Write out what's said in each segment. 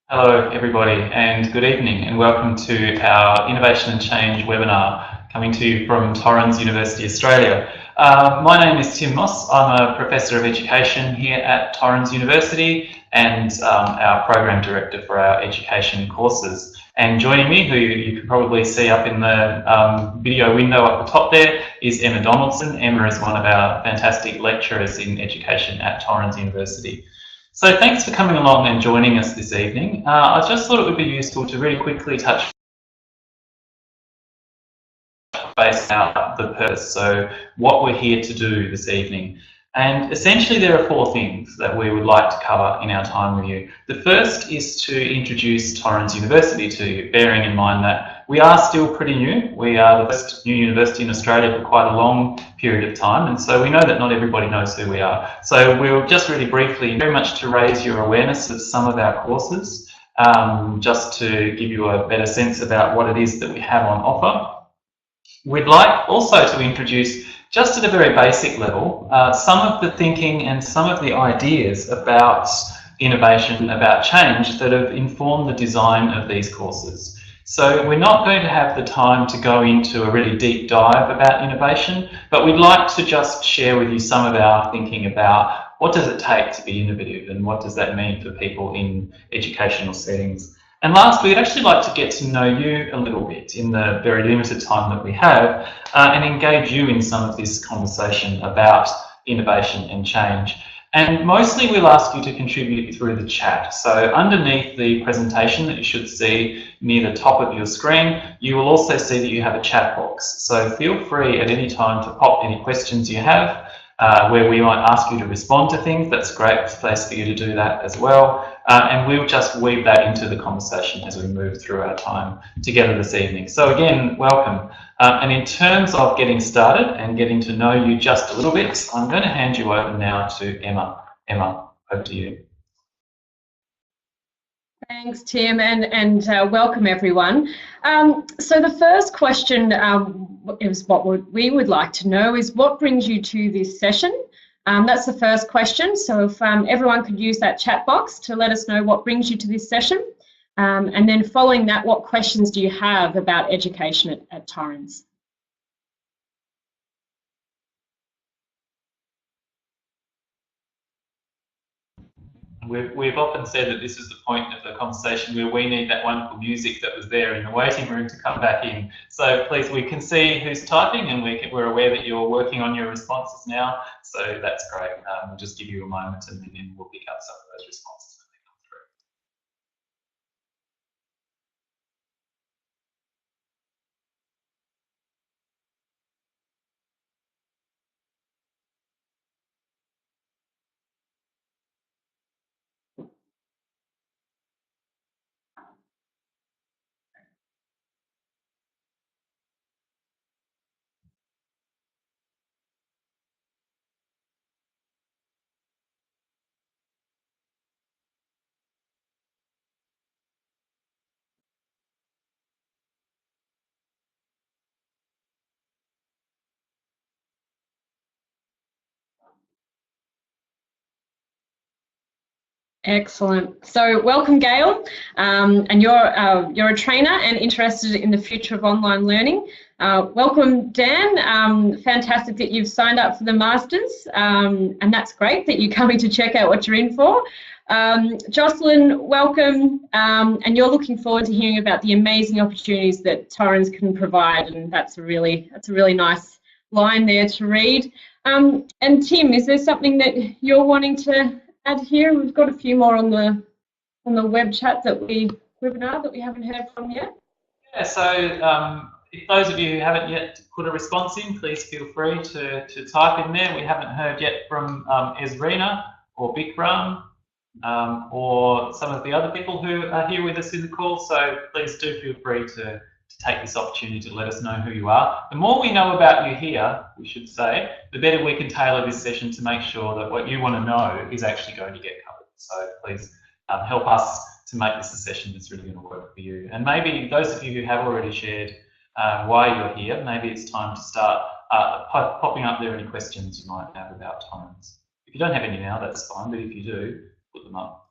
Hello everybody and good evening and welcome to our Innovation and Change webinar coming to you from Torrens University, Australia. My name is Tim Moss. I'm a Professor of Education here at Torrens University and our Program Director for our education courses. And joining me, who you can probably see up in the video window at the top there, is Emma Donaldson. Emma is one of our fantastic lecturers in education at Torrens University. So thanks for coming along and joining us this evening. I just thought it would be useful to really quickly touch base out the purpose, so what we're here to do this evening. And essentially there are four things that we would like to cover in our time with you. The first is to introduce Torrens University to you, bearing in mind that we are still pretty new. We are the first new university in Australia for quite a long period of time, and so we know that not everybody knows who we are. So we'll just really briefly, very much to raise your awareness of some of our courses, just to give you a better sense about what it is that we have on offer. We'd like also to introduce, just at a very basic level, some of the thinking and some of the ideas about innovation, about change that have informed the design of these courses. So we're not going to have the time to go into a really deep dive about innovation, but we'd like to just share with you some of our thinking about what does it take to be innovative and what does that mean for people in educational settings. And last, we'd actually like to get to know you a little bit in the very limited time that we have and engage you in some of this conversation about innovation and change. And mostly we'll ask you to contribute through the chat. So underneath the presentation that you should see near the top of your screen, you will also see that you have a chat box. So feel free at any time to pop any questions you have where we might ask you to respond to things. That's a great place for you to do that as well. And we'll just weave that into the conversation as we move through our time together this evening. So again, welcome. And in terms of getting started and getting to know you just a little bit, I'm going to hand you over now to Emma. Emma, over to you. Thanks, Tim, and welcome everyone. So the first question is what we would like to know is what brings you to this session? That's the first question. So if everyone could use that chat box to let us know what brings you to this session. And then following that, what questions do you have about education at Torrens? We've often said that this is the point of the conversation where we need that wonderful music that was there in the waiting room to come back in. So please, we can see who's typing and we're aware that you're working on your responses now. So that's great. We'll just give you a moment and then we'll pick up some of those responses when they come through. Excellent. So welcome, Gail, and you're a trainer and interested in the future of online learning. Welcome, Dan. Fantastic that you've signed up for the Masters, and that's great that you're coming to check out what you're in for. Jocelyn, welcome, and you're looking forward to hearing about the amazing opportunities that Torrens can provide, and that's a really nice line there to read. And Tim, is there something that you're wanting to add here? We've got a few more on the web chat webinar that we haven't heard from yet. Yeah, so if those of you who haven't yet put a response in, please feel free to type in there. We haven't heard yet from Ezrina or Bikram or some of the other people who are here with us in the call, so please do feel free to take this opportunity to let us know who you are. The more we know about you here, we should say, the better we can tailor this session to make sure that what you want to know is actually going to get covered. So please help us to make this a session that's really going to work for you. And maybe those of you who have already shared why you're here, maybe it's time to start popping up there any questions you might have about Torrens. If you don't have any now, that's fine, but if you do, put them up.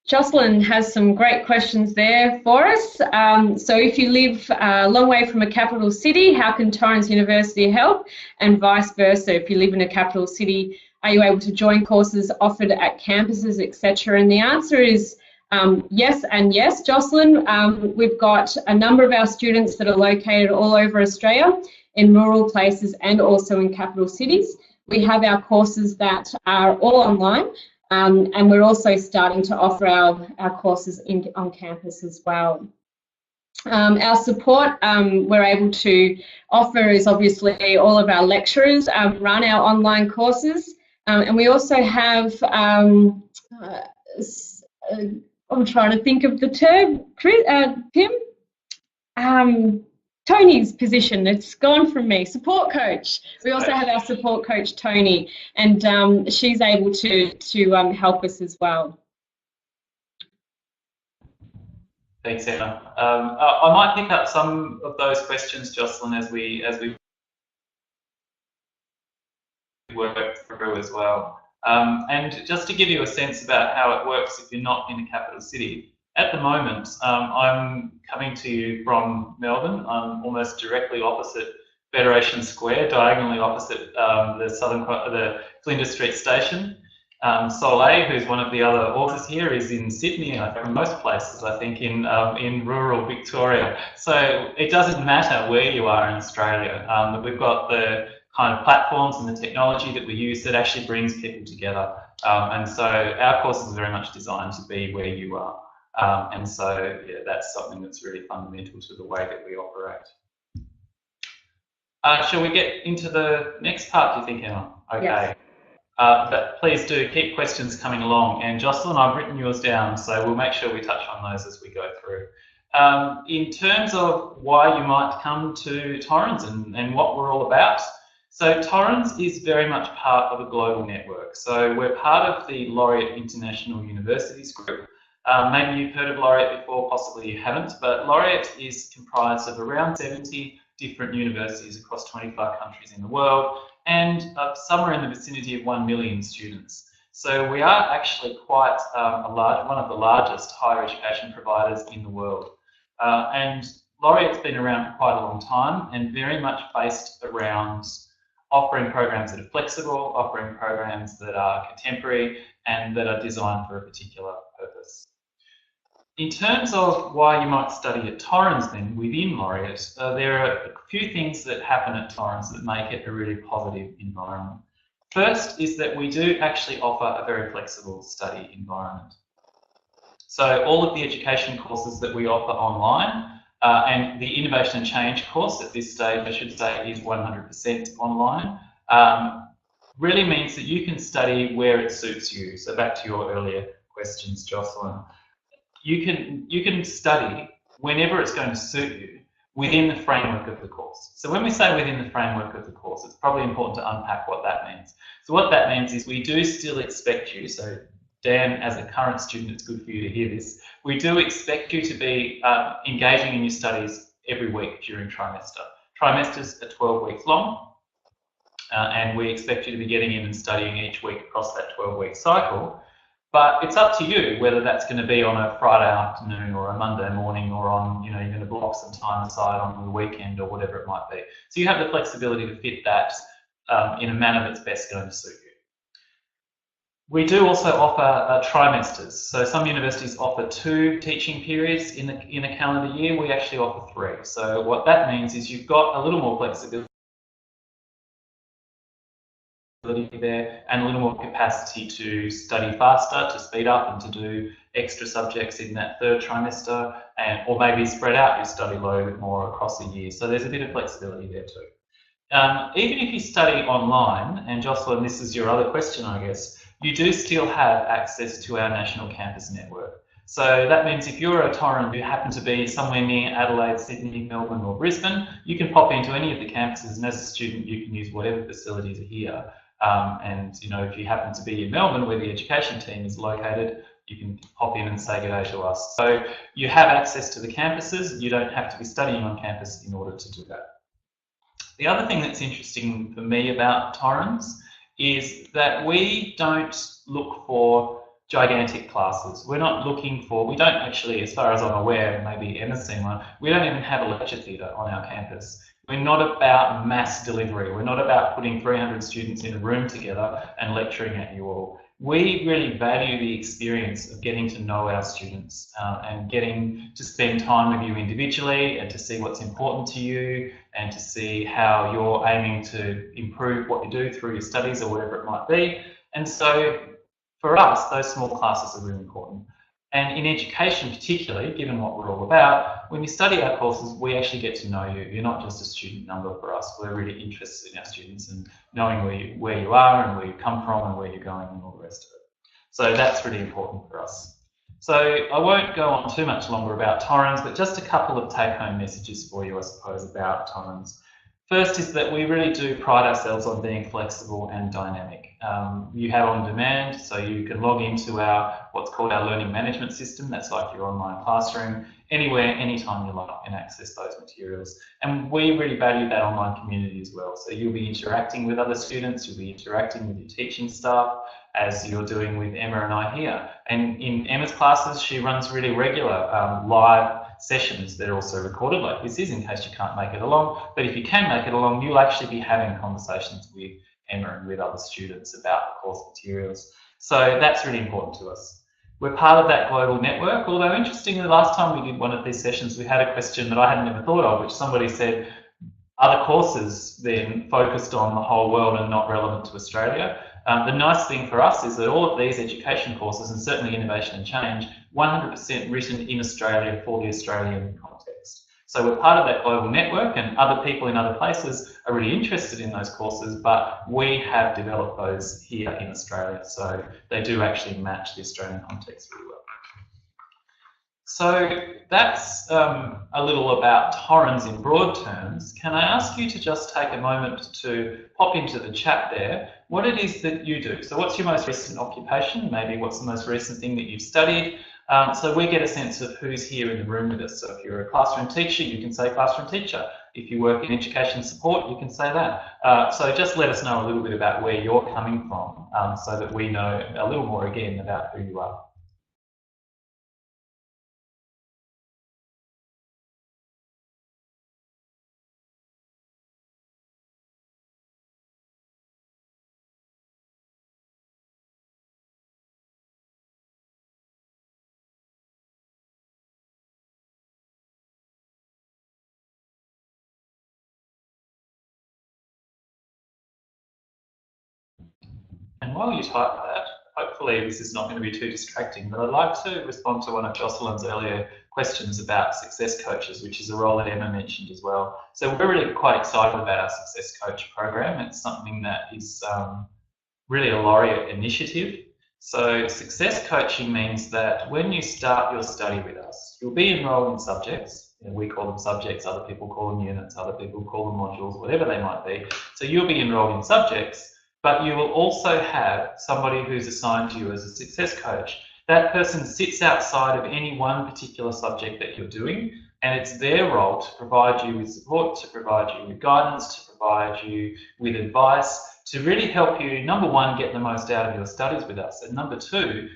Jocelyn has some great questions there for us. So if you live a long way from a capital city, how can Torrens University help? And vice versa, if you live in a capital city, are you able to join courses offered at campuses, etc.? And the answer is yes and yes, Jocelyn. We've got a number of our students that are located all over Australia in rural places and also in capital cities. We have our courses that are all online. And we're also starting to offer our courses on campus as well. Our support we're able to offer is obviously all of our lecturers run our online courses. And we also have, I'm trying to think of the term, Tim? Tony's position, it's gone from me, support coach. We also have our support coach, Tony, and she's able to help us as well. Thanks, Emma. I might pick up some of those questions, Jocelyn, as we work through as well. And just to give you a sense about how it works if you're not in a capital city, at the moment, I'm coming to you from Melbourne. I'm almost directly opposite Federation Square, diagonally opposite the Flinders Street station. Soleil, who's one of the other authors here, is in Sydney, from most places, I think, in rural Victoria. So it doesn't matter where you are in Australia. We've got the kind of platforms and the technology that we use that actually brings people together. And so our course is very much designed to be where you are. And so yeah, that's something that's really fundamental to the way that we operate. Shall we get into the next part, do you think, Emma? Okay. Yes. But please do keep questions coming along. And Jocelyn, I've written yours down, so we'll make sure we touch on those as we go through. In terms of why you might come to Torrens and what we're all about, so Torrens is very much part of a global network. So we're part of the Laureate International Universities Group. Maybe you've heard of Laureate before, possibly you haven't, but Laureate is comprised of around 70 different universities across 25 countries in the world and somewhere in the vicinity of 1 million students. So we are actually quite one of the largest higher education providers in the world. And Laureate's been around for quite a long time and very much based around offering programs that are flexible, offering programs that are contemporary and that are designed for a particular purpose. In terms of why you might study at Torrens then within Laureate, there are a few things that happen at Torrens that make it a really positive environment. First is that we do actually offer a very flexible study environment. So all of the education courses that we offer online and the Innovation Change course at this stage, I should say, is 100% online, really means that you can study where it suits you. So back to your earlier questions, Jocelyn. You can study whenever it's going to suit you within the framework of the course. So when we say within the framework of the course, it's probably important to unpack what that means. So what that means is we do still expect you, so Dan, as a current student, it's good for you to hear this, we do expect you to be engaging in your studies every week during trimester. Trimesters are 12 weeks long, and we expect you to be getting in and studying each week across that 12-week cycle. But it's up to you whether that's going to be on a Friday afternoon or a Monday morning or on, you're going to block some time aside on the weekend or whatever it might be. So you have the flexibility to fit that in a manner that's best going to suit you. We do also offer trimesters. So some universities offer 2 teaching periods in a calendar year. We actually offer 3. So what that means is you've got a little more flexibility there and a little more capacity to study faster, to speed up and to do extra subjects in that 3rd trimester, or maybe spread out your study load a bit more across a year. So there's a bit of flexibility there too. Even if you study online, and Jocelyn, this is your other question, I guess, you do still have access to our national campus network. So that means if you're a Torrens who happen to be somewhere near Adelaide, Sydney, Melbourne or Brisbane, you can pop into any of the campuses, and as a student you can use whatever facilities are here. And if you happen to be in Melbourne where the education team is located, you can pop in and say good day to us. So you have access to the campuses. You don't have to be studying on campus in order to do that. The other thing that's interesting for me about Torrens is that we don't look for gigantic classes. We're not looking for, we don't actually, as far as I'm aware, maybe Emma's seen one, we don't even have a lecture theatre on our campus. We're not about mass delivery. We're not about putting 300 students in a room together and lecturing at you all. We really value the experience of getting to know our students and getting to spend time with you individually and to see what's important to you and to see how you're aiming to improve what you do through your studies or whatever it might be. And so for us, those small classes are really important. And in education particularly, given what we're all about, when you study our courses, we actually get to know you. You're not just a student number for us. We're really interested in our students and knowing where you are and where you come from and where you're going and all the rest of it. So that's really important for us. So I won't go on too much longer about Torrens, but just a couple of take-home messages for you, I suppose, about Torrens. First is that we really do pride ourselves on being flexible and dynamic. You have on demand, so you can log into our what's called our learning management system. That's like your online classroom, anywhere, anytime you like, and access those materials. And we really value that online community as well. So you'll be interacting with other students, you'll be interacting with your teaching staff, as you're doing with Emma and I here. And in Emma's classes, she runs really regular live sessions that are also recorded like this is, in case you can't make it along. But if you can make it along, you'll actually be having conversations with Emma and with other students about the course materials. So that's really important to us. We're part of that global network, although interestingly, the last time we did one of these sessions, we had a question that I hadn't ever thought of, which somebody said, are the courses then focused on the whole world and not relevant to Australia? The nice thing for us is that all of these education courses, and certainly Innovation and Change, 100% written in Australia for the Australian context. So we're part of that global network, and other people in other places are really interested in those courses, but we have developed those here in Australia, so they do actually match the Australian context really well. So that's a little about Torrens in broad terms. Can I ask you to just take a moment to pop into the chat there what it is that you do? So what's your most recent occupation? Maybe what's the most recent thing that you've studied? So we get a sense of who's here in the room with us. So if you're a classroom teacher, you can say classroom teacher. If you work in education support, you can say that. So just let us know a little bit about where you're coming from so that we know a little more again about who you are. And while you type that, hopefully this is not going to be too distracting, but I'd like to respond to one of Jocelyn's earlier questions about success coaches, which is a role that Emma mentioned as well. So we're really quite excited about our success coach program. It's something that is really a laureate initiative. So success coaching means that when you start your study with us, you'll be enrolled in subjects. We call them subjects, other people call them units, other people call them modules, whatever they might be. So you'll be enrolled in subjects, but you will also have somebody who's assigned to you as a success coach. That person sits outside of any one particular subject that you're doing, and it's their role to provide you with support, to provide you with guidance, to provide you with advice, to really help you, number one, get the most out of your studies with us, and number two,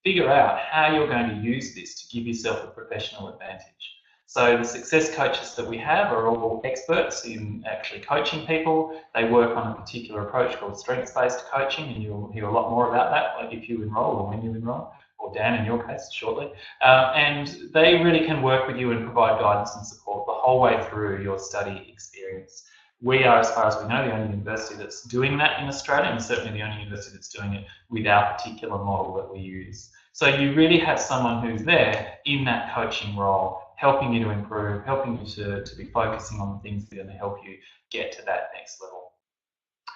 figure out how you're going to use this to give yourself a professional advantage. So the success coaches that we have are all experts in actually coaching people. They work on a particular approach called strengths-based coaching, and you'll hear a lot more about that, like if you enroll or when you enroll, or Dan in your case shortly. And they really can work with you and provide guidance and support the whole way through your study experience. We are, as far as we know, the only university that's doing that in Australia, and certainly the only university that's doing it with our particular model that we use. So you really have someone who's there in that coaching role, helping you to improve, helping you to be focusing on the things that are going to help you get to that next level.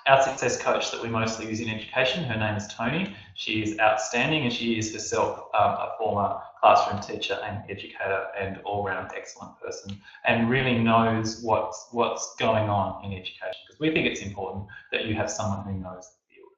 Our success coach that we mostly use in education, her name is Tony. She is outstanding, and she is herself a former classroom teacher and educator and all-round excellent person, and really knows what's going on in education, because we think it's important that you have someone who knows the field.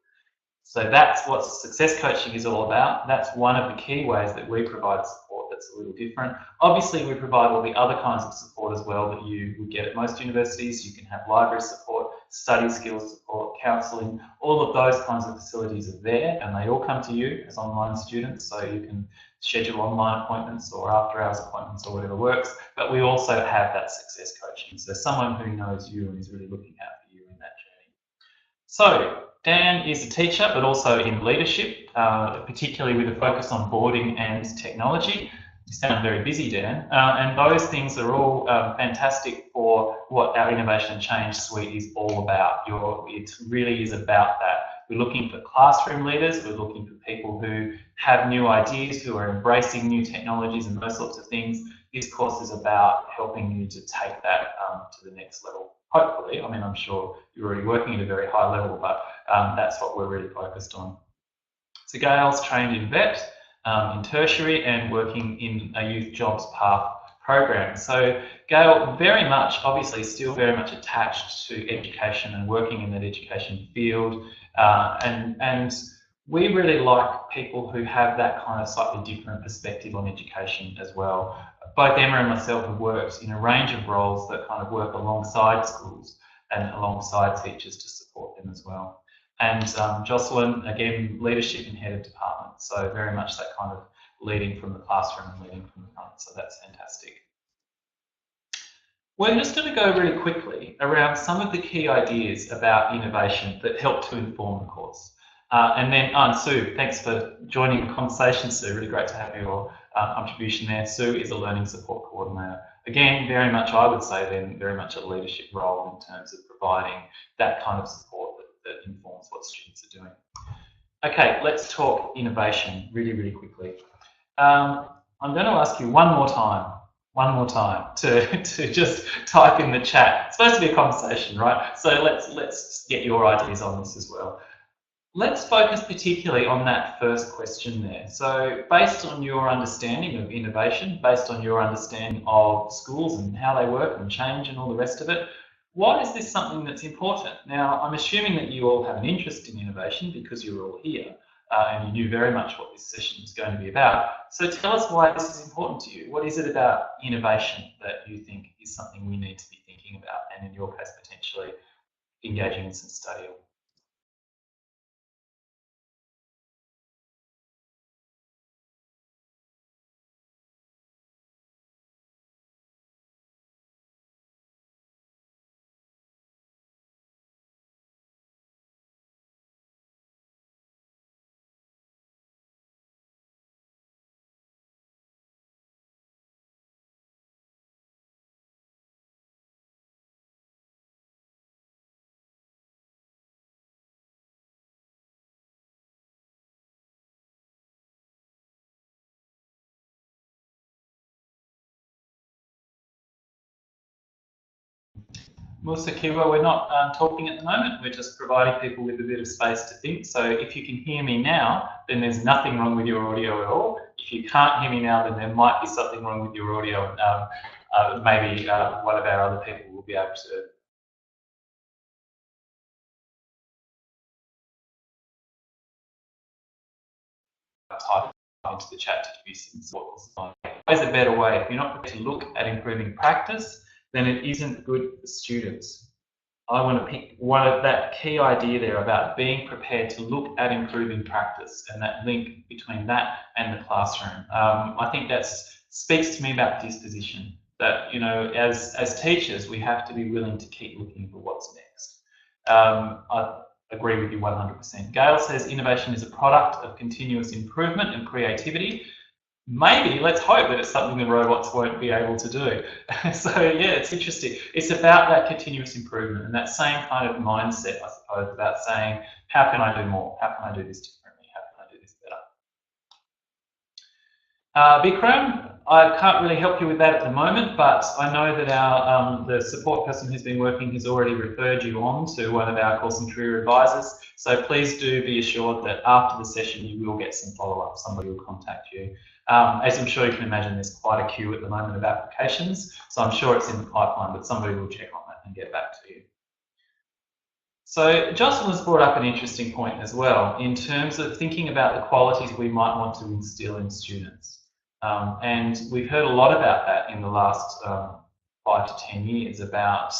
So that's what success coaching is all about. That's one of the key ways that we provide support that's a little different. Obviously, we provide all the other kinds of support as well that you would get at most universities. You can have library support, study skills support, counselling, all of those kinds of facilities are there, and they all come to you as online students, so you can schedule online appointments or after hours appointments or whatever works. But we also have that success coaching, so someone who knows you and is really looking out for you in that journey. So Dan is a teacher, but also in leadership, particularly with a focus on boarding and technology. You sound very busy, Dan, and those things are all fantastic for what our Innovation Change Suite is all about. It really is about that. We're looking for classroom leaders, we're looking for people who have new ideas, who are embracing new technologies and those sorts of things. This course is about helping you to take that to the next level. Hopefully, I mean, I'm sure you're already working at a very high level, but that's what we're really focused on. So Gail's trained in vet, in tertiary, and working in a youth jobs path program. So Gail very much, obviously still very much attached to education and working in that education field, and we really like people who have that kind of slightly different perspective on education as well. Both Emma and myself have worked in a range of roles that kind of work alongside schools and alongside teachers to support them as well. And Jocelyn, again, leadership and head of department, so very much that kind of leading from the classroom and leading from the front, so that's fantastic. We're just going to go really quickly around some of the key ideas about innovation that help to inform the course. And then, Sue, thanks for joining the conversation, Sue. Really great to have your contribution there. Sue is a learning support coordinator. Again, very much, I would say then, very much a leadership role in terms of providing that kind of support that informs what students are doing. Okay, let's talk innovation really, really quickly. I'm going to ask you one more time to just type in the chat. It's supposed to be a conversation, right? So let's get your ideas on this as well. Let's focus particularly on that first question there. So based on your understanding of innovation, based on your understanding of schools and how they work and change and all the rest of it, why is this something that's important? Now, I'm assuming that you all have an interest in innovation because you're all here and you knew very much what this session is going to be about. So tell us why this is important to you. What is it about innovation that you think is something we need to be thinking about, and in your case, potentially engaging in some study on? Musa Kiwa, we're not talking at the moment, we're just providing people with a bit of space to think. So if you can hear me now, then there's nothing wrong with your audio at all. If you can't hear me now, then there might be something wrong with your audio. Maybe one of our other people will be able to type into the chat to give you some thoughts. There's a better way. If you're not prepared to look at improving practice, then it isn't good for students. I want to pick one of that key idea there about being prepared to look at improving practice and that link between that and the classroom. I think that speaks to me about disposition, that, you know, as teachers, we have to be willing to keep looking for what's next. I agree with you 100%. Gail says innovation is a product of continuous improvement and creativity. Maybe, let's hope that it's something the robots won't be able to do. So yeah, it's interesting. It's about that continuous improvement and that same kind of mindset, I suppose, about saying, how can I do more? How can I do this differently? How can I do this better? Bikram, I can't really help you with that at the moment, but I know that our the support person who's been working has already referred you on to one of our course and career advisors. So please do be assured that after the session you will get some follow-up. Somebody will contact you. As I'm sure you can imagine, there's quite a queue at the moment of applications, so I'm sure it's in the pipeline, but somebody will check on that and get back to you. So Jocelyn's brought up an interesting point as well in terms of thinking about the qualities we might want to instill in students. And we've heard a lot about that in the last 5 to 10 years, about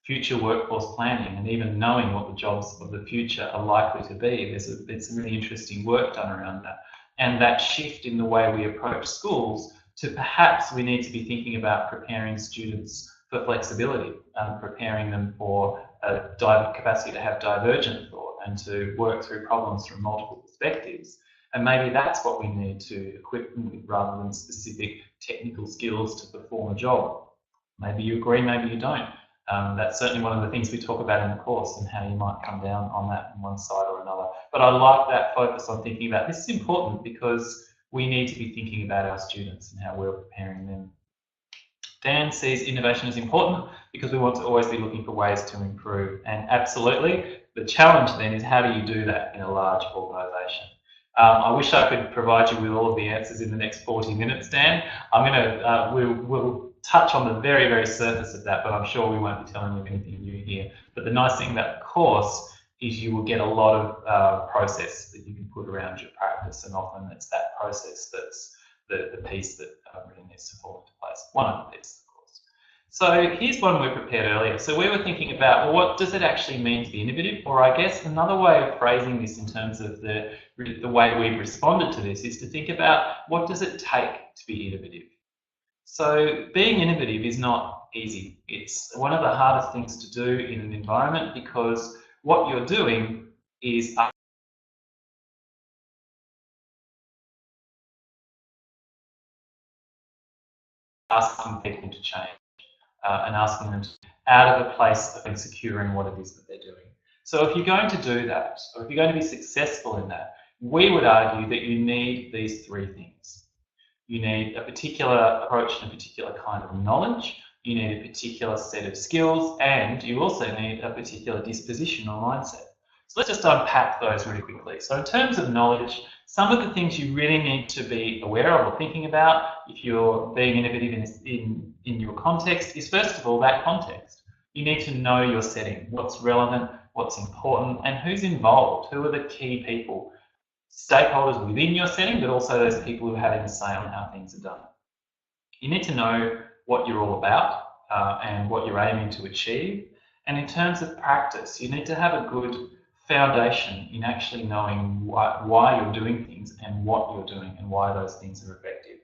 future workforce planning and even knowing what the jobs of the future are likely to be. There's some really interesting work done around that. And that shift in the way we approach schools to perhaps we need to be thinking about preparing students for flexibility, preparing them for a capacity to have divergent thought and to work through problems from multiple perspectives. And maybe that's what we need to equip them with rather than specific technical skills to perform a job. Maybe you agree, maybe you don't. That's certainly one of the things we talk about in the course and how you might come down on that on one side or another. But I like that focus on thinking about this is important because we need to be thinking about our students and how we're preparing them. Dan sees innovation as important because we want to always be looking for ways to improve. And absolutely, the challenge then is how do you do that in a large organisation? I wish I could provide you with all of the answers in the next 40 minutes, Dan. I'm going to, we'll touch on the very, very surface of that, but I'm sure we won't be telling you anything new here. But the nice thing about the course is you will get a lot of process that you can put around your practice, and often it's that process that's the piece that really needs to fall into place. One of the pieces, of course. So here's one we prepared earlier. So we were thinking about, well, what does it actually mean to be innovative? Or I guess another way of phrasing this in terms of the way we've responded to this is to think about what does it take to be innovative? So being innovative is not easy. It's one of the hardest things to do in an environment because what you're doing is asking people to change and asking them to out of a place of insecure in what it is that they're doing. So if you're going to do that, or if you're going to be successful in that, we would argue that you need these three things. You need a particular approach and a particular kind of knowledge, you need a particular set of skills, and you also need a particular disposition or mindset. So let's just unpack those really quickly. So in terms of knowledge, some of the things you really need to be aware of or thinking about if you're being innovative in your context is, first of all, that context. You need to know your setting, what's relevant, what's important, and who's involved, who are the key people, stakeholders within your setting, but also those people who are having a say on how things are done. You need to know what you're all about and what you're aiming to achieve. And in terms of practice, you need to have a good foundation in actually knowing why you're doing things and what you're doing and why those things are effective.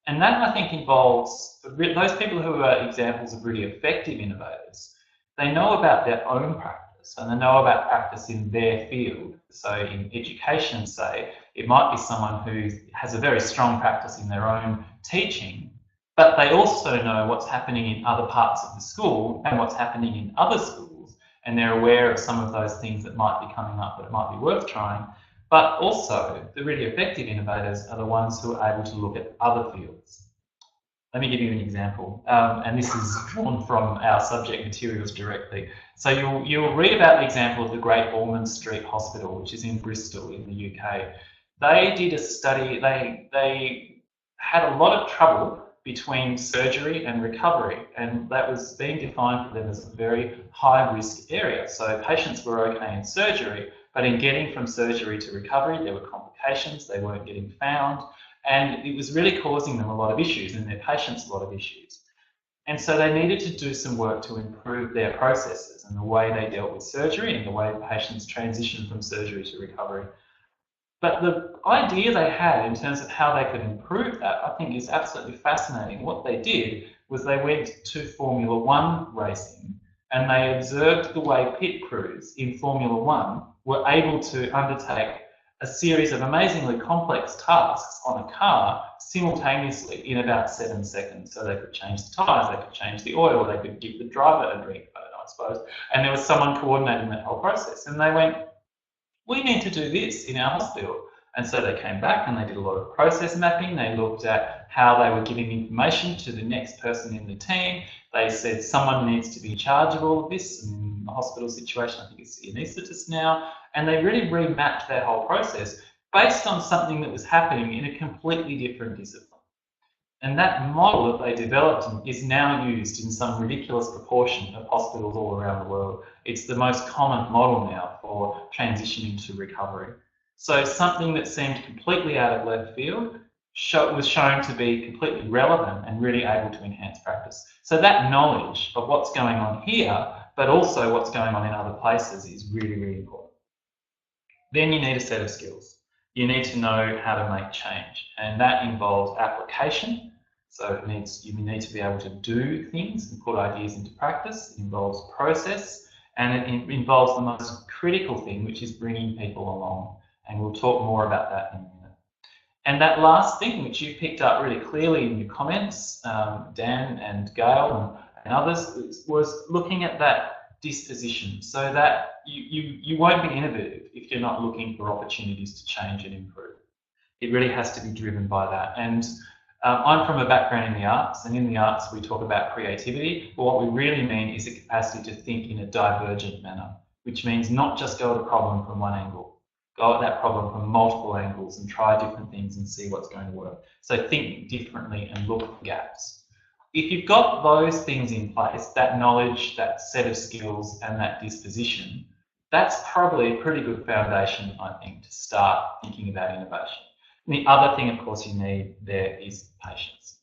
And that, I think, involves those people who are examples of really effective innovators. They know about their own practice and they know about practice in their field. So in education, say, it might be someone who has a very strong practice in their own teaching, but they also know what's happening in other parts of the school and what's happening in other schools, and they're aware of some of those things that might be coming up that it might be worth trying. But also, the really effective innovators are the ones who are able to look at other fields. Let me give you an example, and this is drawn from our subject materials directly. So you'll read about the example of the Great Ormond Street Hospital, which is in Bristol in the UK. They did a study, they had a lot of trouble between surgery and recovery, and that was being defined for them as a very high risk area. So patients were okay in surgery, but in getting from surgery to recovery, there were complications, they weren't getting found, and it was really causing them a lot of issues and their patients a lot of issues. And so they needed to do some work to improve their processes and the way they dealt with surgery and the way patients transitioned from surgery to recovery. But the idea they had in terms of how they could improve that, I think, is absolutely fascinating. What they did was they went to Formula One racing and they observed the way pit crews in Formula One were able to undertake a series of amazingly complex tasks on a car simultaneously in about 7 seconds. So they could change the tyres, they could change the oil, they could give the driver a drink, I suppose, and there was someone coordinating that whole process. And they went, we need to do this in our hospital. And so they came back and they did a lot of process mapping. They looked at how they were giving information to the next person in the team. They said someone needs to be in charge of all of this. In the hospital situation, I think it's the anaesthetist now. And they really remapped their whole process based on something that was happening in a completely different discipline. And that model that they developed is now used in some ridiculous proportion of hospitals all around the world. It's the most common model now for transitioning to recovery. So something that seemed completely out of left field was shown to be completely relevant and really able to enhance practice. So that knowledge of what's going on here but also what's going on in other places is really, really important. Then you need a set of skills. You need to know how to make change, and that involves application. So you need to be able to do things and put ideas into practice. It involves process, and it involves the most critical thing, which is bringing people along. And we'll talk more about that in a minute. And that last thing, which you picked up really clearly in your comments, Dan and Gail and others, was looking at that disposition, so that you won't be innovative if you're not looking for opportunities to change and improve. It really has to be driven by that. And I'm from a background in the arts, and in the arts we talk about creativity, but what we really mean is the capacity to think in a divergent manner, which means not just go at a problem from one angle, go at that problem from multiple angles and try different things and see what's going to work. So think differently and look for gaps. If you've got those things in place, that knowledge, that set of skills and that disposition, that's probably a pretty good foundation, I think, to start thinking about innovation. And the other thing, of course, you need there is patience.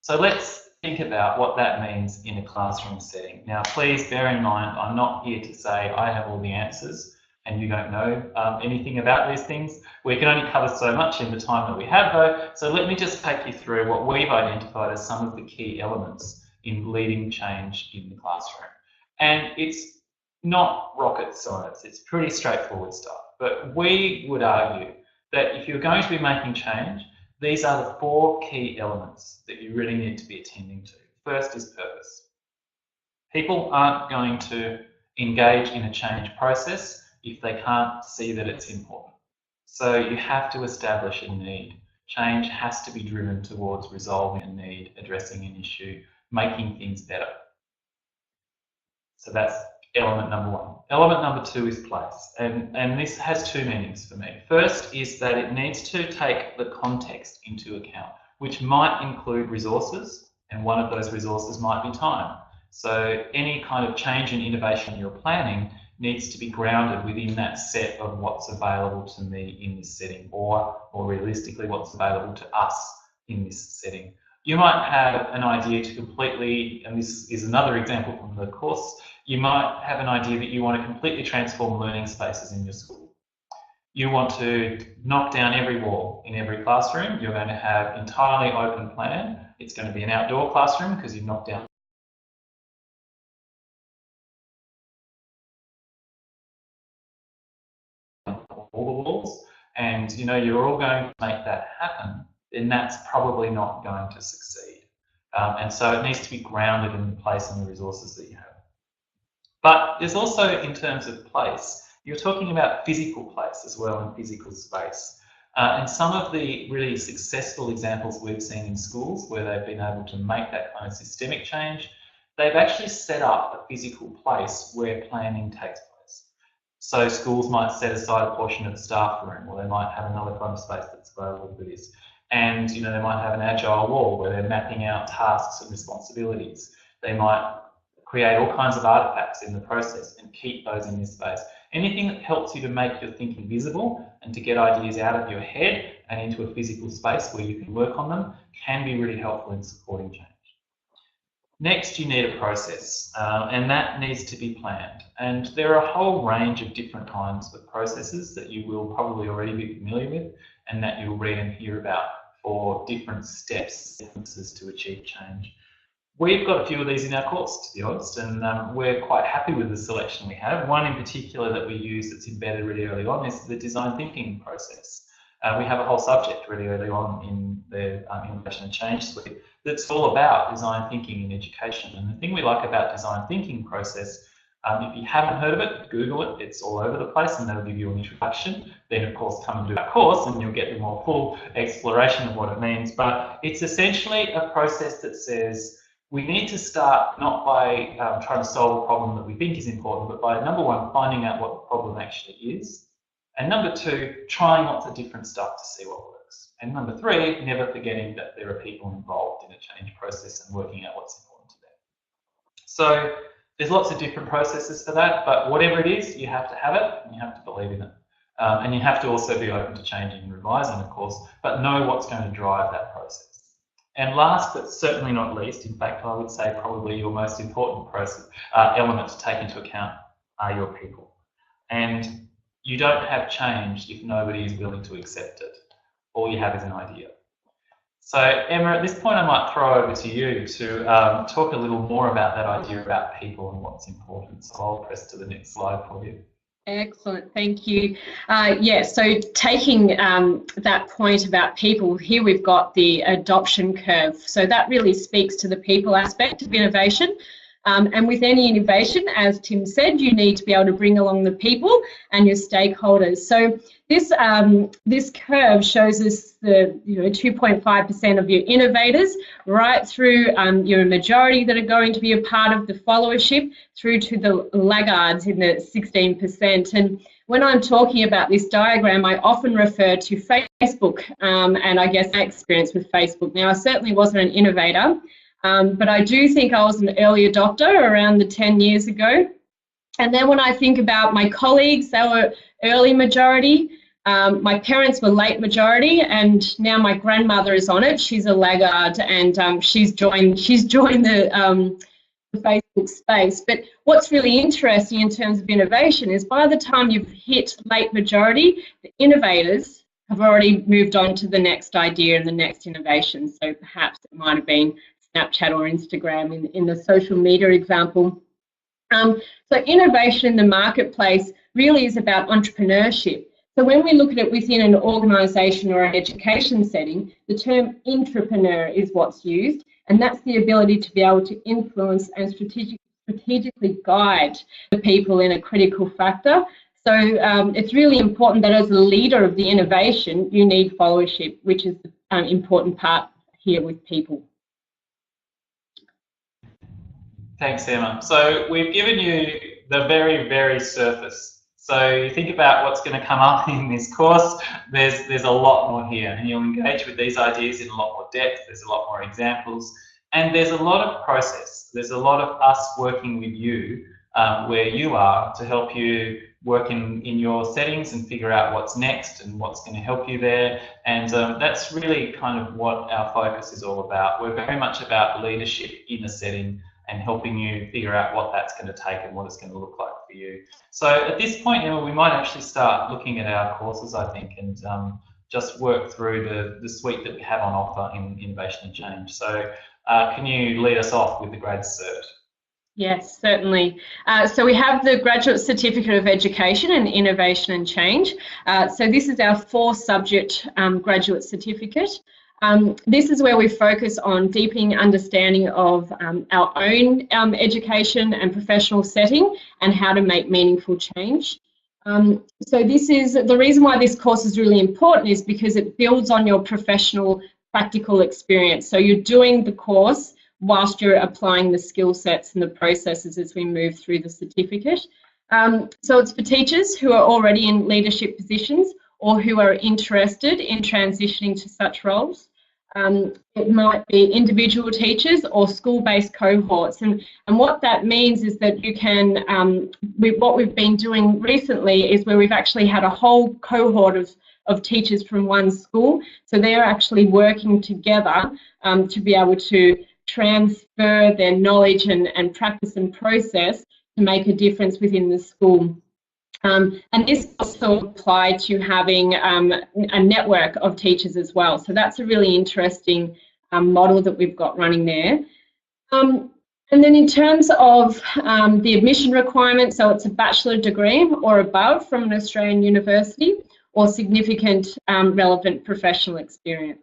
So let's think about what that means in a classroom setting. Now, please bear in mind, I'm not here to say I have all the answers and you don't know anything about these things. We can only cover so much in the time that we have, though. So let me just take you through what we've identified as some of the key elements in leading change in the classroom. And it's not rocket science, it's pretty straightforward stuff. But we would argue that if you're going to be making change, these are the 4 key elements that you really need to be attending to. First is purpose. People aren't going to engage in a change process if they can't see that it's important. So you have to establish a need. Change has to be driven towards resolving a need, addressing an issue, making things better. So that's element number 1. Element number 2 is place, and this has 2 meanings for me. First is that it needs to take the context into account, which might include resources, and one of those resources might be time. So any kind of change and innovation you're planning needs to be grounded within that set of what's available to me in this setting, or realistically what's available to us in this setting. You might have an idea to completely, and this is another example from the course, you might have an idea that you want to completely transform learning spaces in your school. You want to knock down every wall in every classroom. You're going to have entirely open plan. It's going to be an outdoor classroom because you've knocked down all the walls, and you're all going to make that happen, then that's probably not going to succeed. And so it needs to be grounded in the place and the resources that you have. But there's also, in terms of place, you're talking about physical place as well, and physical space. And some of the really successful examples we've seen in schools where they've been able to make that kind of systemic change, they've actually set up a physical place where planning takes place. So schools might set aside a portion of the staff room, or they might have another kind of space that's available for this. And they might have an agile wall where they're mapping out tasks and responsibilities. They might create all kinds of artifacts in the process and keep those in this space. Anything that helps you to make your thinking visible and to get ideas out of your head and into a physical space where you can work on them can be really helpful in supporting change. Next, you need a process, and that needs to be planned. And there are a whole range of different kinds of processes that you will probably already be familiar with and that you'll read and hear about for different steps, sequences to achieve change. We've got a few of these in our course, to be honest, and we're quite happy with the selection we have. One in particular that we use that's embedded really early on is the design thinking process. We have a whole subject really early on in the Innovation and Change suite that's all about design thinking in education. And the thing we like about design thinking process, if you haven't heard of it, Google it. It's all over the place, and that'll give you an introduction. Then, of course, come and do our course, and you'll get the more full exploration of what it means. But it's essentially a process that says we need to start not by trying to solve a problem that we think is important, but by, number 1, finding out what the problem actually is. And number 2, trying lots of different stuff to see what works. And number 3, never forgetting that there are people involved in a change process and working out what's important to them. So there's lots of different processes for that, but whatever it is, you have to have it and you have to believe in it. And you have to also be open to changing and revising, of course, but know what's going to drive that process. And last but certainly not least, in fact, I would say probably your most important element to take into account are your people. And you don't have change if nobody is willing to accept it. All you have is an idea. So Emma, at this point I might throw over to you to talk a little more about that idea about people and what's important. So I'll press to the next slide for you. Excellent, thank you. Yes, so taking that point about people, here we've got the adoption curve. So that really speaks to the people aspect of innovation. And with any innovation, as Tim said, you need to be able to bring along the people and your stakeholders. So this curve shows us the 2.5% of your innovators, right through your majority that are going to be a part of the followership, through to the laggards in the 16%. And when I'm talking about this diagram, I often refer to Facebook and I guess my experience with Facebook. Now, I certainly wasn't an innovator. But I do think I was an early adopter around the 10 years ago. And then when I think about my colleagues, they were early majority. My parents were late majority, and now my grandmother is on it. She's a laggard, and she's joined the Facebook space. But what's really interesting in terms of innovation is by the time you've hit late majority, the innovators have already moved on to the next idea and the next innovation. So perhaps it might have been Snapchat or Instagram in the social media example. So innovation in the marketplace really is about entrepreneurship. So when we look at it within an organisation or an education setting, the term intrapreneur is what's used, and that's the ability to be able to influence and strategically guide the people in a critical factor. So it's really important that as a leader of the innovation, you need followership, which is the important part here with people. Thanks, Emma. So we've given you the very, very surface. So you think about what's going to come up in this course, there's a lot more here, and you'll engage with these ideas in a lot more depth, there's a lot more examples, and there's a lot of process. There's a lot of us working with you where you are to help you work in your settings and figure out what's next and what's going to help you there. And that's really kind of what our focus is all about. We're very much about leadership in a setting and helping you figure out what that's going to take and what it's going to look like for you. So at this point, Emma, we might actually start looking at our courses, I think, and just work through the suite that we have on offer in Innovation and Change. So can you lead us off with the grad cert? Yes, certainly. So we have the Graduate Certificate of Education in Innovation and Change. So this is our 4-subject graduate certificate. This is where we focus on deepening understanding of our own education and professional setting and how to make meaningful change. So this is the reason why this course is really important, is because it builds on your professional practical experience. So you're doing the course whilst you're applying the skill sets and the processes as we move through the certificate. So it's for teachers who are already in leadership positions or who are interested in transitioning to such roles. It might be individual teachers or school-based cohorts, and what that means is that you can, what we've been doing recently is where we've actually had a whole cohort of teachers from one school, so they're actually working together to be able to transfer their knowledge and practice and process to make a difference within the school. And this also applied to having a network of teachers as well. So that's a really interesting model that we've got running there. And then in terms of the admission requirement, so it's a bachelor degree or above from an Australian university or significant relevant professional experience.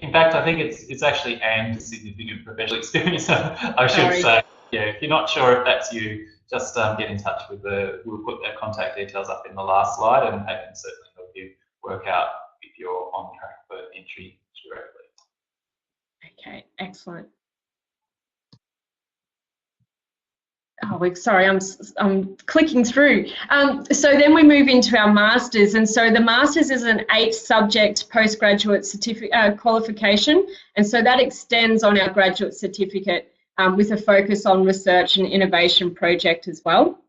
In fact, I think it's actually and significant professional experience, I should say. Yeah, if you're not sure if that's you, just get in touch with we'll put their contact details up in the last slide, and they can certainly help you work out if you're on track for entry directly. Okay, excellent. Oh, sorry, I'm clicking through. So then we move into our Masters, and so the Masters is an 8-subject postgraduate certificate qualification, and so that extends on our graduate certificate with a focus on research and innovation project as well.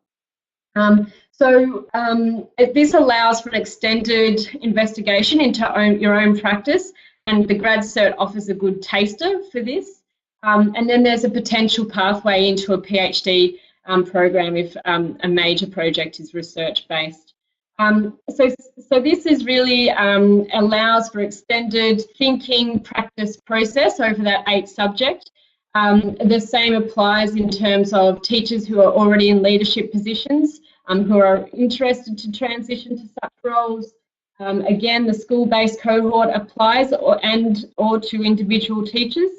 This allows for an extended investigation into your own practice and the grad cert offers a good taster for this. And then there's a potential pathway into a PhD program if a major project is research-based. So this is really allows for extended thinking practice process over that 8 subject. The same applies in terms of teachers who are already in leadership positions, who are interested to transition to such roles. Again, the school-based cohort applies, or to individual teachers.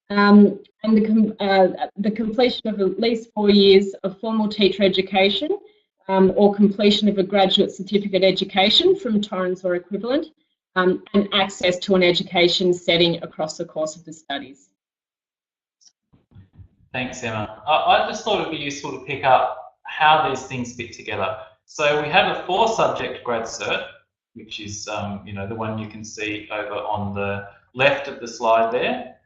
And the completion of at least 4 years of formal teacher education, or completion of a graduate certificate education from Torrens or equivalent, and access to an education setting across the course of the studies. Thanks, Emma. I just thought it would be useful to pick up how these things fit together. So we have a 4-subject grad cert, which is the one you can see over on the left of the slide there,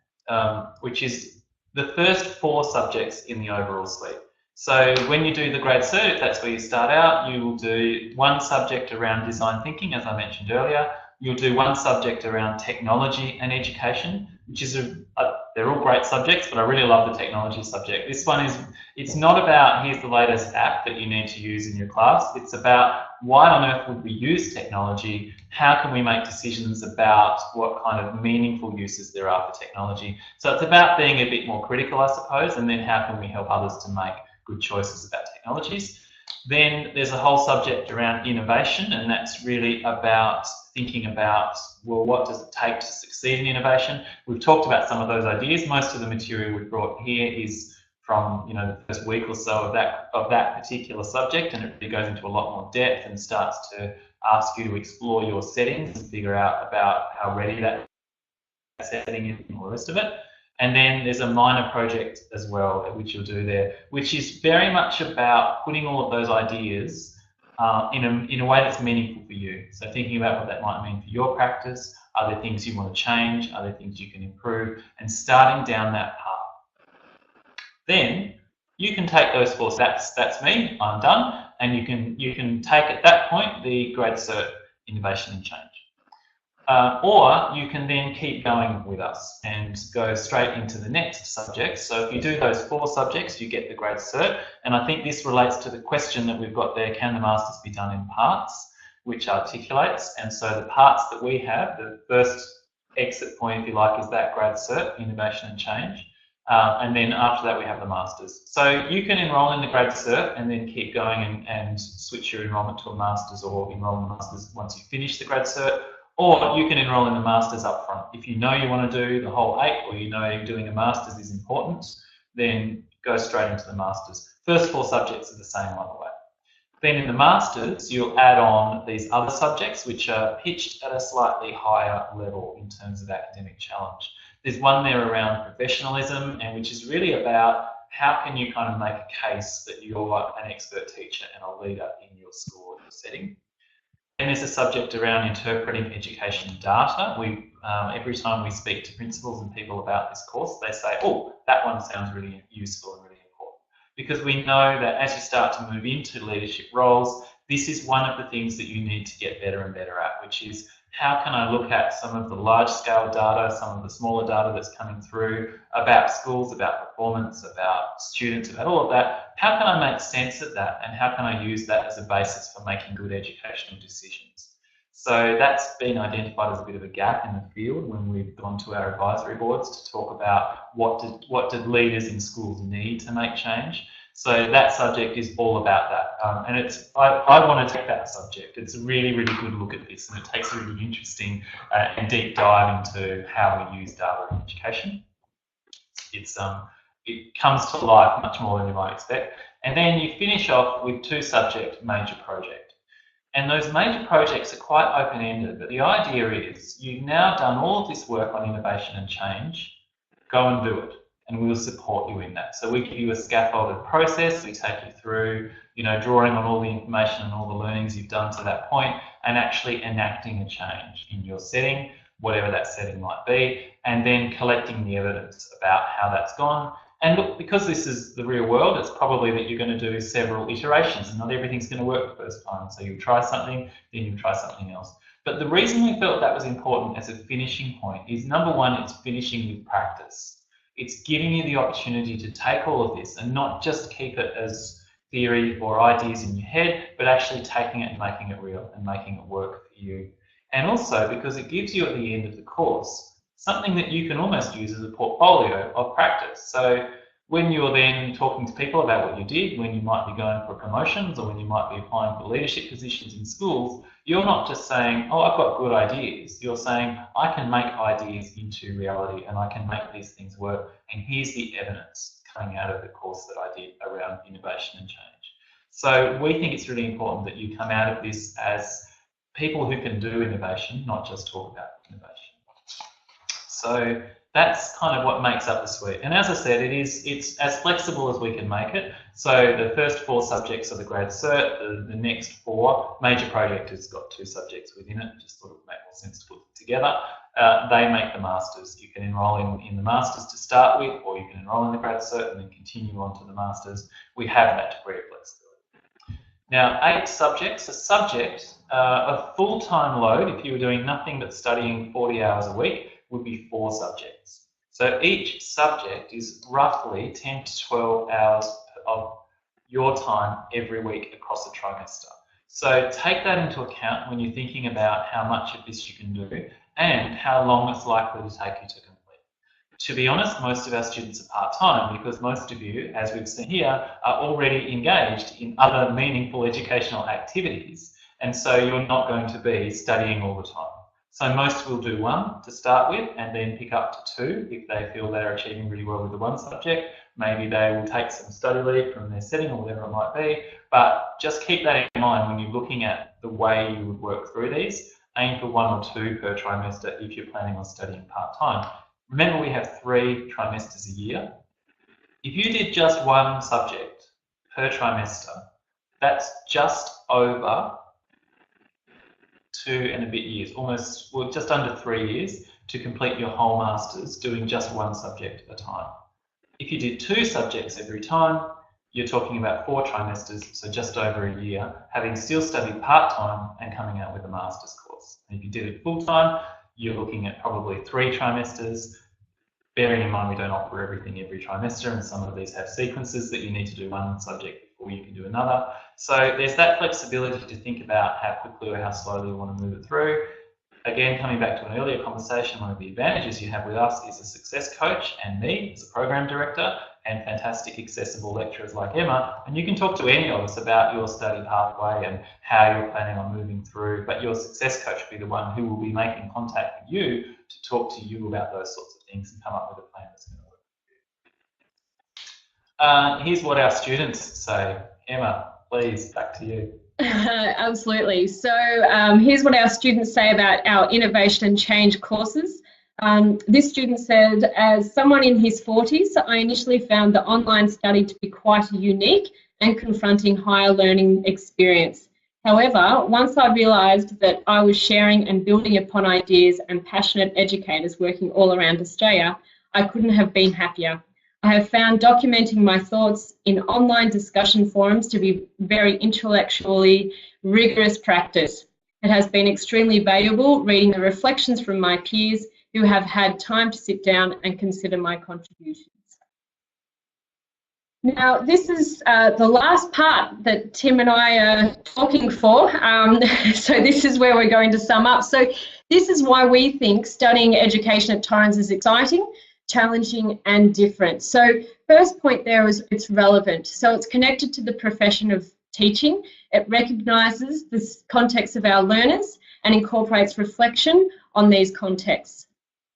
which is the first 4 subjects in the overall suite. So when you do the grad cert, if that's where you start out, you will do 1 subject around design thinking, as I mentioned earlier. You'll do 1 subject around technology and education, which is they're all great subjects, but I really love the technology subject. This one it's not about here's the latest app that you need to use in your class. It's about why on earth would we use technology? How can we make decisions about what kind of meaningful uses there are for technology? So it's about being a bit more critical, I suppose, and then how can we help others to make good choices about technologies. Then there's a whole subject around innovation, and that's really about thinking about, well, what does it take to succeed in innovation? We've talked about some of those ideas. Most of the material we've brought here is from the first week or so of that particular subject, and it really goes into a lot more depth and starts to ask you to explore your settings and figure out about how ready that setting is and all the rest of it. And then there's a minor project as well, which you'll do there, which is very much about putting all of those ideas in a way that's meaningful for you. So thinking about what that might mean for your practice, are there things you want to change, are there things you can improve, and starting down that path. Then you can take those 4, that's me, I'm done, and you can take at that point the grad cert Innovation and Change. Or you can then keep going with us and go straight into the next subject. So if you do those 4 subjects, you get the grad cert. And I think this relates to the question that we've got there, can the masters be done in parts, which articulates. And so the parts that we have, the first exit point, if you like, is that grad cert, Innovation and Change. And then after that, we have the masters. So you can enroll in the grad cert and then keep going and switch your enrollment to a masters, or enroll in the masters once you finish the grad cert. Or you can enroll in the masters up front. If you know you want to do the whole 8, or you know doing a masters is important, then go straight into the masters. First 4 subjects are the same, by the way. Then in the masters, you'll add on these other subjects which are pitched at a slightly higher level in terms of academic challenge. There's one there around professionalism, and which is really about how can you kind of make a case that you're an expert teacher and a leader in your school or your setting. And there's a subject around interpreting education data. Every time we speak to principals and people about this course, they say, oh, that one sounds really useful and really important. Because we know that as you start to move into leadership roles, this is one of the things that you need to get better and better at, which is how can I look at some of the large-scale data, some of the smaller data that's coming through about schools, about performance, about students, about all of that. How can I make sense of that, and how can I use that as a basis for making good educational decisions? So that's been identified as a bit of a gap in the field when we've gone to our advisory boards to talk about what did leaders in schools need to make change. So that subject is all about that, and I want to take that subject. It's a really, really good look at this, and it takes a really interesting and deep dive into how we use data in education. It comes to life much more than you might expect. And then you finish off with 2-subject major project, and those major projects are quite open-ended. But the idea is you've now done all of this work on innovation and change. Go and do it, and we will support you in that. So we give you a scaffolded process. We take you through, drawing on all the information and all the learnings you've done to that point, and actually enacting a change in your setting, whatever that setting might be, and then collecting the evidence about how that's gone. And look, because this is the real world, it's probably that you're going to do several iterations, and not everything's going to work the first time. So you'll try something, then you'll try something else. But the reason we felt that was important as a finishing point is, number one, it's finishing with practice. It's giving you the opportunity to take all of this and not just keep it as theory or ideas in your head, but actually taking it and making it real and making it work for you. And also because it gives you at the end of the course something that you can almost use as a portfolio of practice. So when you're then talking to people about what you did, when you might be going for promotions or when you might be applying for leadership positions in schools, you're not just saying, oh, I've got good ideas. You're saying, I can make ideas into reality and I can make these things work. And here's the evidence coming out of the course that I did around innovation and change. So we think it's really important that you come out of this as people who can do innovation, not just talk about innovation. So that's kind of what makes up the suite. And as I said, it's as flexible as we can make it. So the first 4 subjects are the grad cert, the next 4, major project has got 2 subjects within it, just thought it would make more sense to put them together. They make the masters. You can enrol in the masters to start with, or you can enrol in the grad cert and then continue on to the masters. We have that degree of flexibility. Now, 8 subjects. A subject, a full-time load, if you were doing nothing but studying 40 hours a week, would be 4 subjects. So each subject is roughly 10 to 12 hours of your time every week across a trimester. So take that into account when you're thinking about how much of this you can do and how long it's likely to take you to complete. To be honest, most of our students are part-time because most of you, as we've seen here, are already engaged in other meaningful educational activities, and so you're not going to be studying all the time. So most will do 1 to start with and then pick up to 2 if they feel they're achieving really well with the 1 subject. Maybe they will take some study leave from their setting or whatever it might be. But just keep that in mind when you're looking at the way you would work through these. Aim for 1 or 2 per trimester if you're planning on studying part-time. Remember, we have 3 trimesters a year. If you did just 1 subject per trimester, that's just over 2 and a bit years, almost, well, just under 3 years to complete your whole masters doing just 1 subject at a time. If you did 2 subjects every time, you're talking about 4 trimesters, so just over a year, having still studied part-time and coming out with a master's course. And if you did it full-time, you're looking at probably 3 trimesters. Bearing in mind we don't offer everything every trimester, and some of these have sequences that you need to do 1 subject before you can do another. So there's that flexibility to think about how quickly or how slowly you want to move it through. Again, coming back to an earlier conversation, one of the advantages you have with us is a success coach and me as a program director and fantastic accessible lecturers like Emma, and you can talk to any of us about your study pathway and how you're planning on moving through, but your success coach will be the one who will be making contact with you to talk to you about those sorts of things and come up with a plan that's going to work for you. Here's what our students say. Emma, please, back to you. Absolutely. So here's what our students say about our innovation and change courses. This student said, as someone in his 40s, I initially found the online study to be quite a unique and confronting higher learning experience. However, once I realised that I was sharing and building upon ideas and passionate educators working all around Australia, I couldn't have been happier. I have found documenting my thoughts in online discussion forums to be very intellectually rigorous practice. It has been extremely valuable reading the reflections from my peers who have had time to sit down and consider my contributions. Now, this is the last part that Tim and I are talking for. So this is where we're going to sum up. So this is why we think studying education at Torrens is exciting, challenging and different. So first point there is it's relevant. So it's connected to the profession of teaching. It recognises the context of our learners and incorporates reflection on these contexts.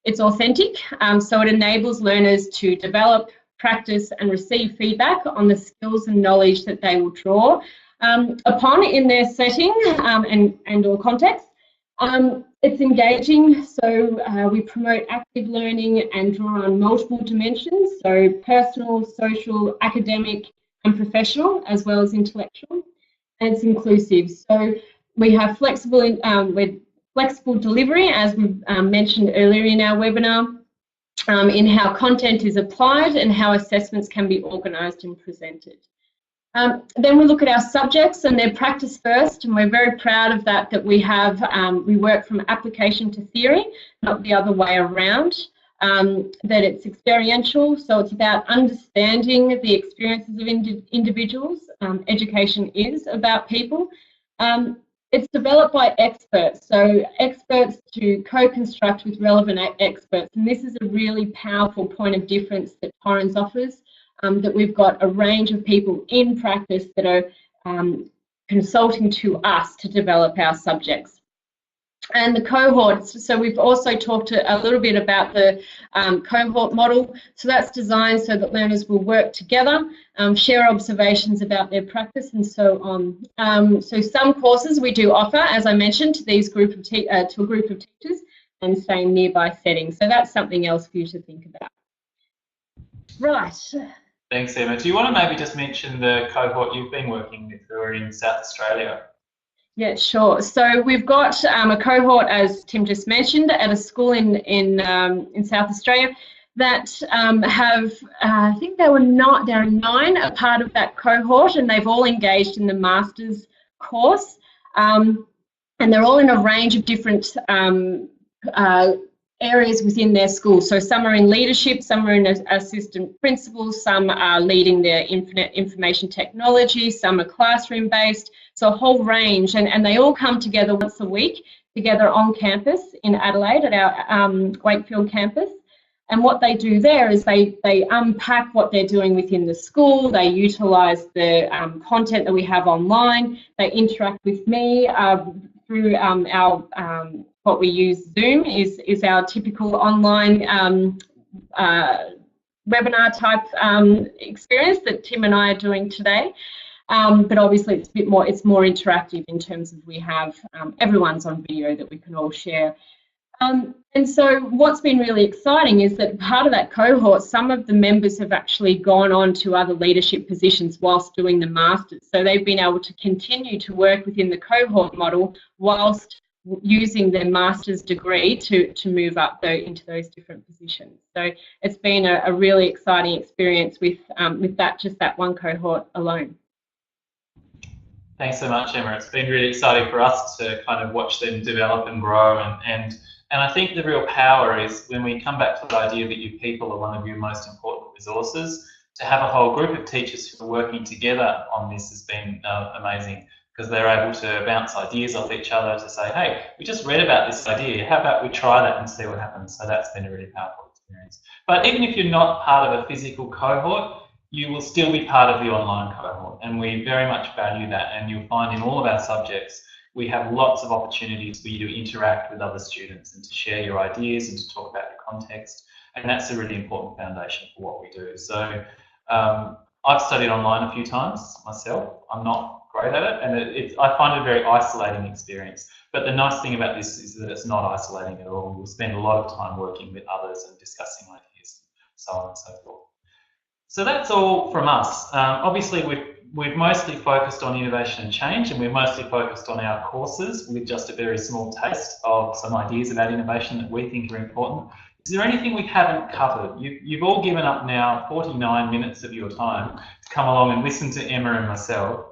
It's authentic, so it enables learners to develop, practice and receive feedback on the skills and knowledge that they will draw upon in their setting and or context. It's engaging, so we promote active learning and draw on multiple dimensions, so personal, social, academic and professional, as well as intellectual. And it's inclusive, so we have flexible delivery, as we mentioned earlier in our webinar, in how content is applied and how assessments can be organised and presented. Then we look at our subjects and their practice first, and we're very proud of that, that we have, we work from application to theory, not the other way around, that it's experiential, so it's about understanding the experiences of individuals. Education is about people. It's developed by experts, so experts to co-construct with relevant experts, and this is a really powerful point of difference that Torrens offers. That we've got a range of people in practice that are consulting to us to develop our subjects. And the cohorts, so we've also talked a little bit about the cohort model. So that's designed so that learners will work together, share observations about their practice and so on. So some courses we do offer, as I mentioned, to these to a group of teachers and stay in nearby settings. So that's something else for you to think about. Right. Thanks, Emma. Do you want to maybe just mention the cohort you've been working with who are in South Australia? Yeah, sure. So we've got a cohort, as Tim just mentioned, at a school in South Australia that have, I think there are 9 a part of that cohort, and they've all engaged in the master's course. And they're all in a range of different areas within their school. So some are in leadership, some are in assistant principals, some are leading their information technology, some are classroom based, so a whole range, and they all come together once a week together on campus in Adelaide at our Wakefield campus. And what they do there is they unpack what they're doing within the school, they utilise the content that we have online, they interact with me through our what we use, Zoom, is our typical online webinar type experience that Tim and I are doing today. But obviously it's a bit more, it's more interactive in terms of we have everyone's on video that we can all share. And so what's been really exciting is that part of that cohort, some of the members have actually gone on to other leadership positions whilst doing the masters. So they've been able to continue to work within the cohort model whilst using their master's degree to move up into those different positions. So it's been a really exciting experience with just that one cohort alone. Thanks so much, Emma. It's been really exciting for us to kind of watch them develop and grow, and I think the real power is when we come back to the idea that you people are one of your most important resources. To have a whole group of teachers who are working together on this has been amazing, because they're able to bounce ideas off each other to say, hey, we just read about this idea, how about we try that and see what happens? So that's been a really powerful experience. But even if you're not part of a physical cohort, you will still be part of the online cohort, and we very much value that. And you'll find in all of our subjects we have lots of opportunities for you to interact with other students and to share your ideas and to talk about the context, and that's a really important foundation for what we do. So I've studied online a few times myself. I'm not great at it, and I find it a very isolating experience. But the nice thing about this is that it's not isolating at all. You'll spend a lot of time working with others and discussing ideas, so on and so forth. So that's all from us. Obviously, we've mostly focused on innovation and change, and we're mostly focused on our courses with just a very small taste of some ideas about innovation that we think are important. Is there anything we haven't covered? You've all given up now 49 minutes of your time to come along and listen to Emma and myself.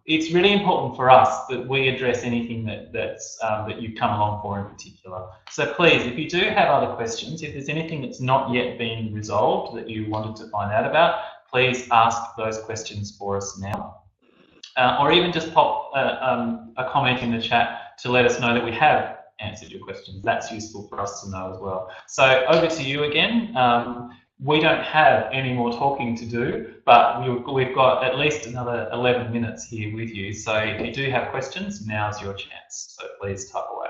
It's really important for us that we address anything that you've come along for in particular. So please, if you do have other questions, if there's anything that's not yet been resolved that you wanted to find out about, please ask those questions for us now. Or even just pop a comment in the chat to let us know that we have answered your questions. That's useful for us to know as well. So over to you again. We don't have any more talking to do, but we've got at least another 11 minutes here with you. So if you do have questions, now's your chance. So please type away.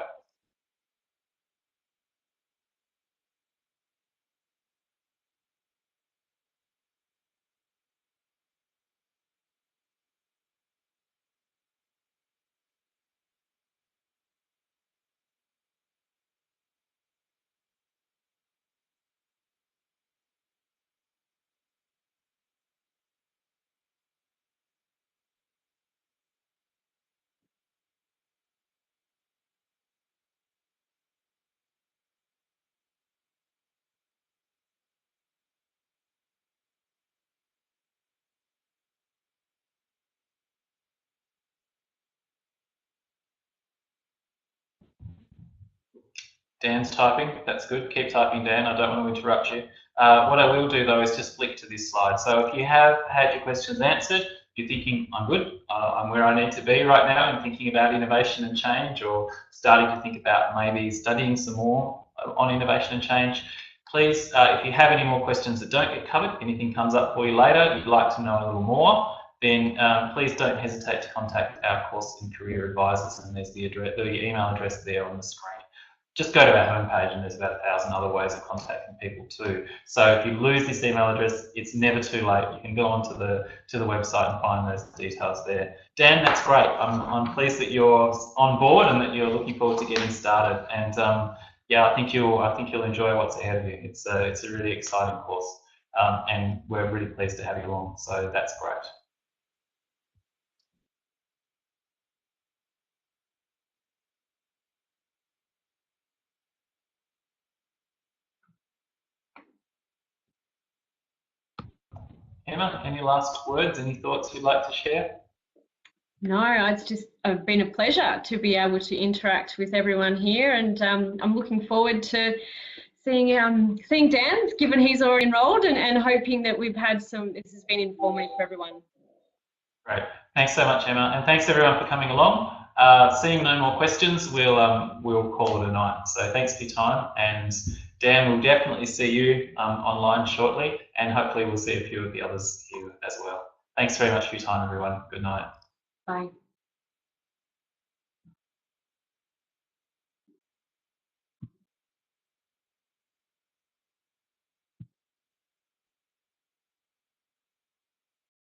Dan's typing. That's good. Keep typing, Dan. I don't want to interrupt you. What I will do though is just flick to this slide. So if you have had your questions answered, you're thinking, I'm good, I'm where I need to be right now and thinking about innovation and change, or starting to think about maybe studying some more on innovation and change, please, if you have any more questions that don't get covered, anything comes up for you later, you'd like to know a little more, then please don't hesitate to contact our course and career advisors, and there's the email address there on the screen. Just go to our homepage and there's about 1,000 other ways of contacting people too. So if you lose this email address, it's never too late. You can go onto the website and find those details there. Dan, that's great. I'm pleased that you're on board and that you're looking forward to getting started. And yeah, I think you'll enjoy what's ahead of you. It's a really exciting course, and we're really pleased to have you along. So that's great. Emma, any last words, any thoughts you'd like to share? No, it's just been a pleasure to be able to interact with everyone here, and I'm looking forward to seeing Dan, given he's already enrolled, and hoping that this has been informative for everyone. Great. Thanks so much, Emma, and thanks everyone for coming along. Seeing no more questions, we'll call it a night. So thanks for your time, and Dan, we'll definitely see you online shortly, and hopefully we'll see a few of the others here as well. Thanks very much for your time, everyone. Good night. Bye.